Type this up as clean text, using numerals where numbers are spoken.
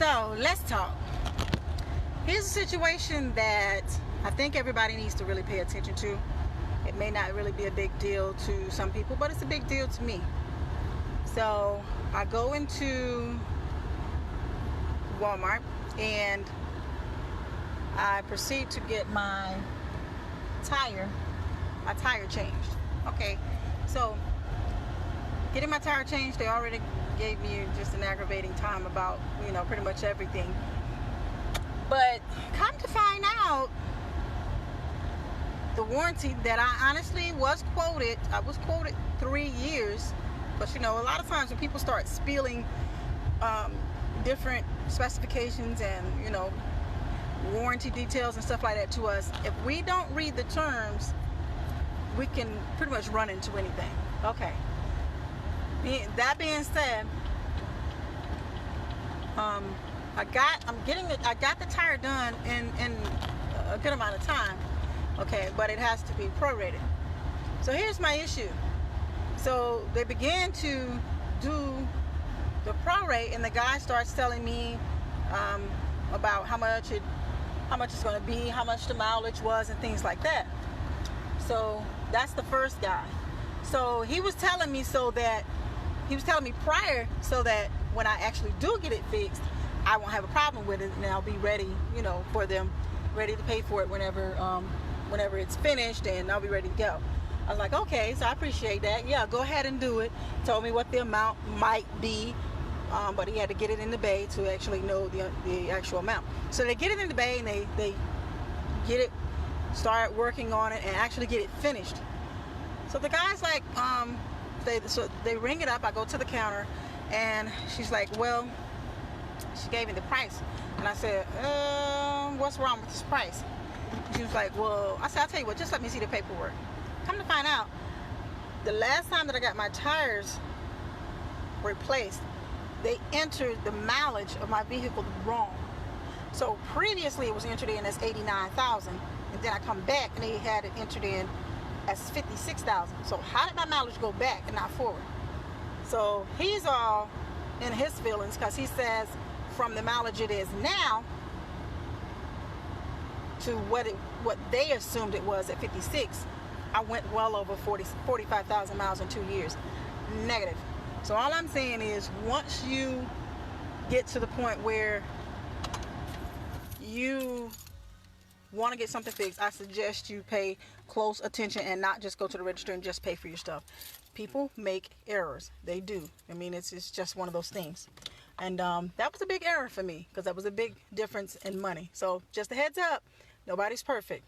So let's talk. Here's a situation that I think everybody needs to really pay attention to. It may not really be a big deal to some people, but it's a big deal to me. So I go into Walmart and I proceed to get my tire changed. Okay, so getting my tire changed, they already gave me just an aggravating time about, pretty much everything. But come to find out, the warranty that I honestly was quoted, I was quoted 3 years. But a lot of times when people start spilling different specifications and warranty details and stuff like that to us, if we don't read the terms, we can pretty much run into anything. Okay. That being said, I got the tire done in a good amount of time. Okay, but it has to be prorated. So here's my issue. So they began to do the prorate, and the guy starts telling me about how much it's going to be, how much the mileage was, and things like that. So that's the first guy. So he was telling me prior, so that when I actually do get it fixed, I won't have a problem with it, and I'll be ready, for them, ready to pay for it whenever it's finished, and I'll be ready to go. I was like, okay, so I appreciate that. Yeah, go ahead and do it. Told me what the amount might be, but he had to get it in the bay to actually know the actual amount. So they get it in the bay, and they get it, start working on it, and actually get it finished. So the guy's like, they ring it up. I go to the counter, and she's like, well, she gave me the price. And I said, what's wrong with this price? She was like, well, I said, I'll tell you what, just let me see the paperwork. Come to find out, the last time that I got my tires replaced, they entered the mileage of my vehicle wrong. So previously it was entered in as 89,000, and then I come back and they had it entered in as 56,000. So how did my mileage go back and not forward? So he's all in his feelings because he says from the mileage it is now to what they assumed it was at 56, I went well over 45,000 miles in 2 years. Negative. So all I'm saying is, once you get to the point where you want to get something fixed, I suggest you pay close attention and not just go to the register and just pay for your stuff. People make errors. They do. I mean, it's just one of those things. And that was a big error for me because that was a big difference in money. So just a heads up, nobody's perfect.